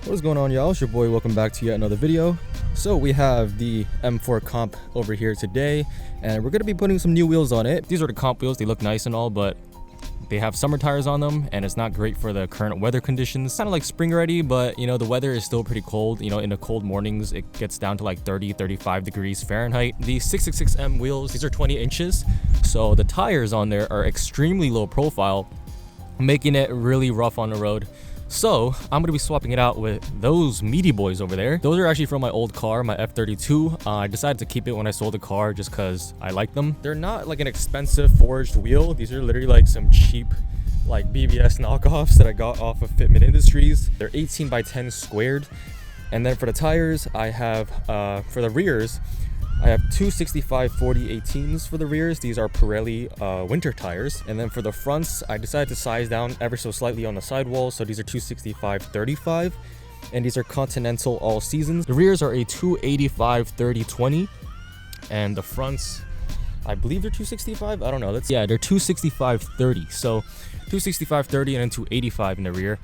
What's going on, y'all? It's your boy. Welcome back to yet another video. So we have the M4 comp over here today, and we're going to be putting some new wheels on it. These are the comp wheels. They look nice and all, but they have summer tires on them, and it's not great for the current weather conditions. Kind of like spring ready, but you know, the weather is still pretty cold. You know, in the cold mornings, it gets down to like 35 degrees Fahrenheit. The 666M wheels, these are 20 inches. So the tires on there are extremely low profile, making it really rough on the road. So I'm going to be swapping it out with those meaty boys over there. Those are actually from my old car, my F32. I decided to keep it when I sold the car just because I like them. They're not like an expensive forged wheel. These are literally like some cheap like BBS knockoffs that I got off of Fitment Industries. They're 18 by 10 squared. And then for the tires, I have for the rears, I have two 65/40 18s for the rears. These are Pirelli winter tires. And then for the fronts, I decided to size down ever so slightly on the sidewall. So these are 265/35, and these are Continental all seasons. The rears are a 285/30/20, and the fronts, I believe they're 265. I don't know. Yeah, they're 265/30. So 265/30 and then 285 in the rear,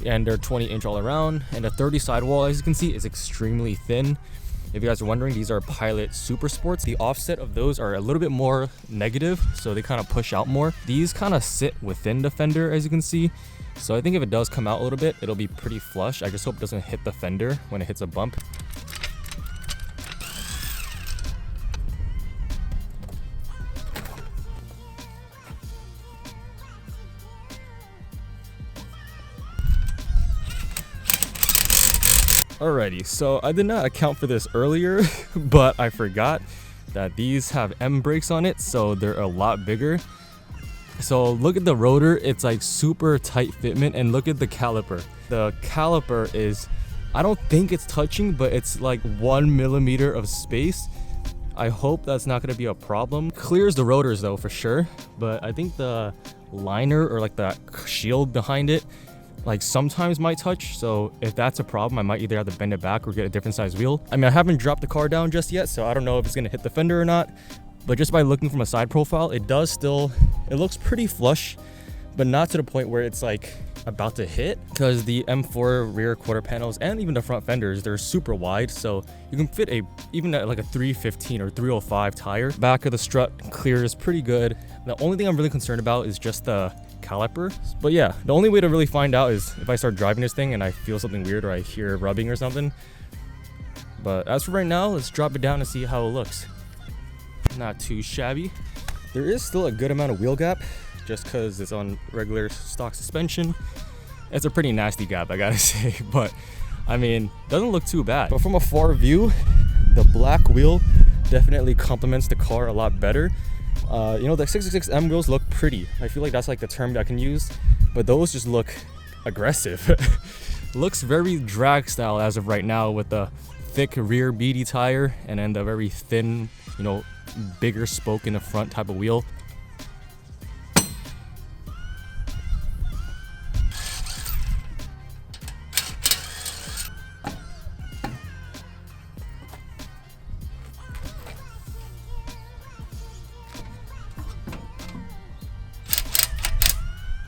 and they're 20-inch all around. And the 30 sidewall, as you can see, is extremely thin. If you guys are wondering, these are Pilot Super Sports. The offset of those are a little bit more negative, so they kind of push out more. These kind of sit within the fender, as you can see. So I think if it does come out a little bit, it'll be pretty flush. I just hope it doesn't hit the fender when it hits a bump. Alrighty, so I did not account for this earlier, but I forgot that these have M brakes on it, so they're a lot bigger. So look at the rotor, it's like super tight fitment, and look at the caliper. The caliper is, I don't think it's touching, but it's like 1 millimeter of space. I hope that's not going to be a problem. Clears the rotors though for sure, but I think the liner or like the shield behind it like sometimes might touch. So if that's a problem, I might either have to bend it back or get a different size wheel. I mean, I haven't dropped the car down just yet, so I don't know if it's gonna hit the fender or not, but just by looking from a side profile, it looks pretty flush, but not to the point where it's like about to hit, because the M4 rear quarter panels and even the front fenders, they're super wide, so you can fit even at like a 315 or 305 tire. Back of the strut clears pretty good. The only thing I'm really concerned about is just the caliper. But yeah, the only way to really find out is if I start driving this thing and I feel something weird or I hear rubbing or something. But as for right now, let's drop it down and see how it looks. Not too shabby. There is still a good amount of wheel gap just because it's on regular stock suspension. It's a pretty nasty gap, I gotta say, but I mean, doesn't look too bad. But from a far view, the black wheel definitely complements the car a lot better. You know, the 666M wheels look pretty. I feel like that's like the term that I can use, but those just look aggressive. Looks very drag style as of right now, with the thick rear beady tire and then the very thin, you know, bigger spoke in the front type of wheel.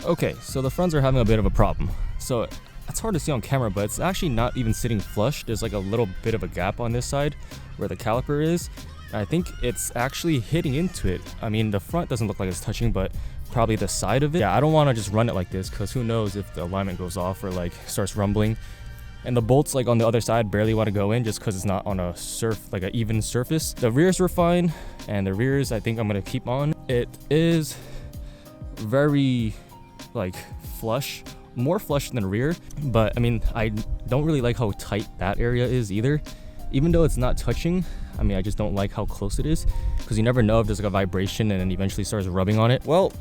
Okay, so the fronts are having a bit of a problem. So it's hard to see on camera, but it's actually not even sitting flush. There's like a little bit of a gap on this side where the caliper is. I think it's actually hitting into it. I mean, the front doesn't look like it's touching, but probably the side of it. Yeah, I don't want to just run it like this, because who knows if the alignment goes off or like starts rumbling. And the bolts like on the other side barely want to go in just because it's not on a like an even surface. The rears were fine, and the rears I think I'm going to keep on. It is very like flush, more flush than rear, but I mean, I don't really like how tight that area is either. Even though it's not touching, I mean, I just don't like how close it is, because you never know if there's like a vibration and then eventually starts rubbing on it. Well,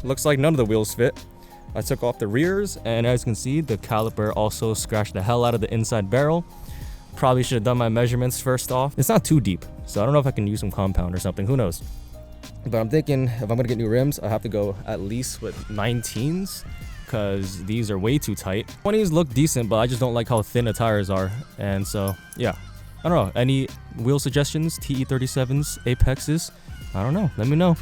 looks like none of the wheels fit. I took off the rears, and as you can see, the caliper also scratched the hell out of the inside barrel. Probably should have done my measurements first off. It's not too deep, so I don't know if I can use some compound or something, who knows. But I'm thinking if I'm gonna get new rims, I have to go at least with 19s, because these are way too tight. 20s look decent, but I just don't like how thin the tires are. And so, yeah, I don't know. Any wheel suggestions? TE37s, Apexes? I don't know. Let me know.